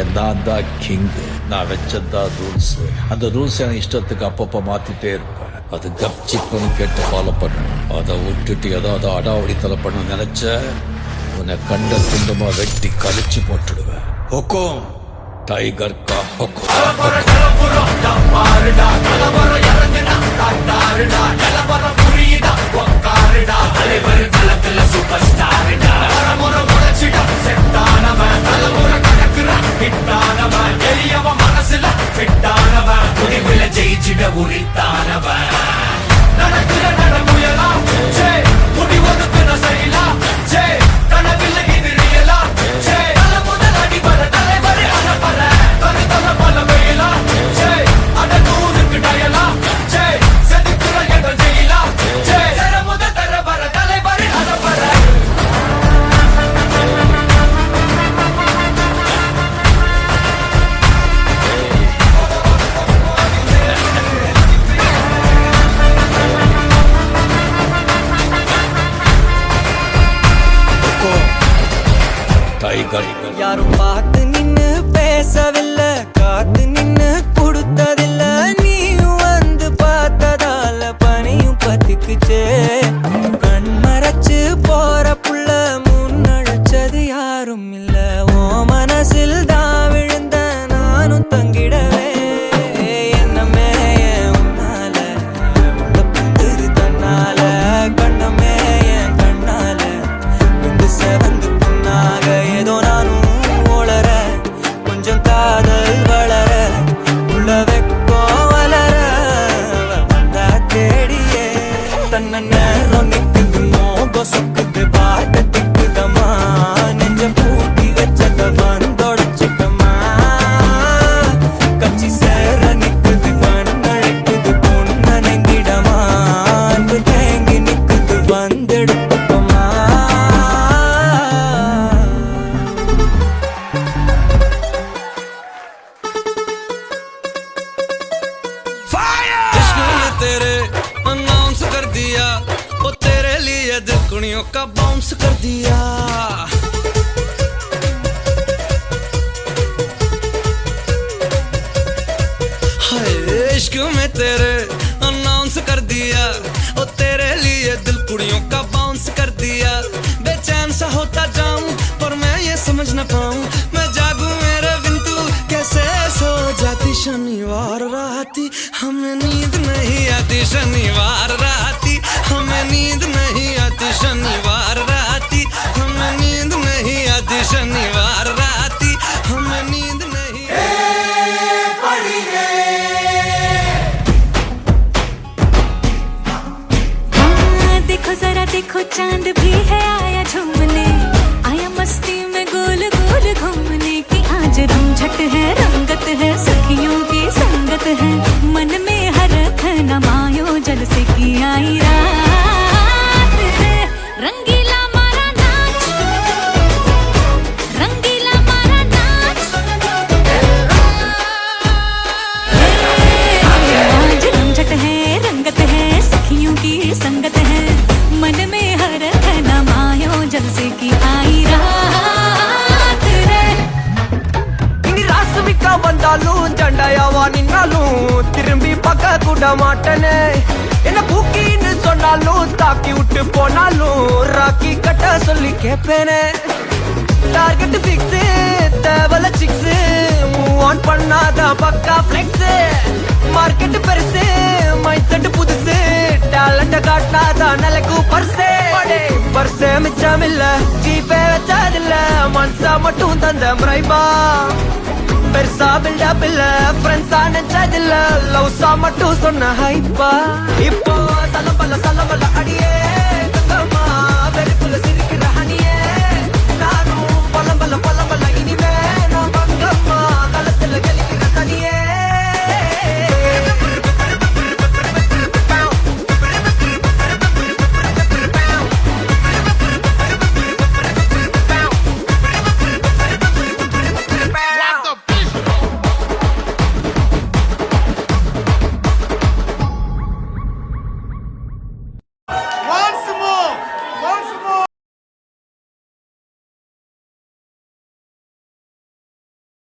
இங்க நான் தான் கிங்கு. நான் வச்சதான் ரூல்ஸ். அந்த ரூல்ஸ் எனக்கு இஷ்டத்துக்கு அப்பப்ப மாத்திட்டே இருப்பேன். அது கப்சிப்புன்னு கேட்டு ஃபாலோ பண்ணணும். அதை விட்டுட்டு ஏதாவது அடாவடித்தலை பண்ண நினைச்ச உன்னை கண்ட துண்டமா வெட்டி கழிச்சு போட்டுடுவேன். ஹொக்கோம் டைகர் கா ஹொக்கோம். ஜெயிச்சிட உரித்தானவன் நடக்கிற நடமுயலா முடி ஒதுக்குன செயலா கனவில்ல இது ரியலா தல முதல் அடிபர தலைவரை அடப்பற தனி தல பல வெயிலா அடனூருக்கு டயலா செதுக்குற என்ற ஜெயிலா தர முதல் தர வர தலைவரை அடப்பற யாரும் பார்த்து நின்னு பேசவில்லை, காத்து நின்னு கொடுத்ததில்ல. நீயும் வந்து பார்த்ததால பனியும் பத்திக்குச்சே. கண் மறைச்சு போற புள்ள முன்னழைச்சது யாரும் இல்ல. ஓ மனசில் தான் விழுந்த நானும் தங்கிடவே. என்னமே உன்னால புத்துரு தன்னால கண்ணமே என் கண்ணால வந்து செவந்து புண்ணாக ஏதோ நானும் ஓளற. கொஞ்சம் காதல் வளர உள்ள வெக்கோ வளர வந்தா தேடியே. தன்ன நேரம் நிக்குது மோக சொக்குது பாட்ட திக்குதமா. நெஞ்ச பூட்டி வச்சத வந்தொடச்சிட்டமா. கச்சி சேர நிக்குது கண்ணழைக்குது பொண்ண நெங்கிடமா. அன்பு தேங்கி நிக்குது வந்தெடுத்துக்கமா. तेरे अनाउंस कर दिया, वो तेरे लिए दिल कुड़ियों का बाउंस कर दिया. हाय इश्क में तेरे अनाउंस कर दिया, वो तेरे लिए दिल कुड़ियों का बाउंस कर दिया. बेचैन सा होता जाऊं पर मैं ये समझ न पाऊं. मैं जागूं मेरे बिन तू कैसे सो जाती. शनिवार राती हमें नींद नहीं आती. शनिवार राती हमें नींद नहीं आती. शनिवार राती हमें नींद नहीं आती. शनिवार राती हमें नींद नहीं हाँ, देखो जरा देखो चांद भी है आया झूमने. आया मस्ती में गोल गोल घूमने की. आज रमझट है रंगत है सखियों की संगत है. मन में हरख न मायो जल से की आई रात है. रंगीला मारा नाच, रंगीला मारा नाच. आज रमझट है रंगत है सखियों की संगत है. मन में हरख न मायो जल से की आई रात है. இனி ராசுமிக்கா வந்தாலும் சண்டையாவா நின்னாலும் திரும்பி பார்க்க கூட மாட்டனே. என்ன பூக்கின்னு சொன்னாலும் தாக்கி விட்டு போனாலும் ராக்கி கட்ட சொல்லி கேட்பேனே. டார்கெட் பிக்ஸ் தேவல சிக்ஸ் மூவ் ஆன் பண்ணாதான் பக்கா ஃபிளெக்ஸ். மார்க்கெட் பெருசு மைண்ட் செட் புதுசு. டேலண்ட காட்டினாதான் நிலைக்கு பர்சே. பர்சே மிச்சம் இல்ல ஜிபே வச்சதில்ல. மனசா மட்டும் தந்த முறைபா. பெருசா பில்டப் இல்ல ஃப்ரெண்ட்ஸா நினைச்சதில்ல. லவ்ஸா மட்டும் சொன்ன ஹைப்பா. இப்போ சலம்பல சலம்பல அடியே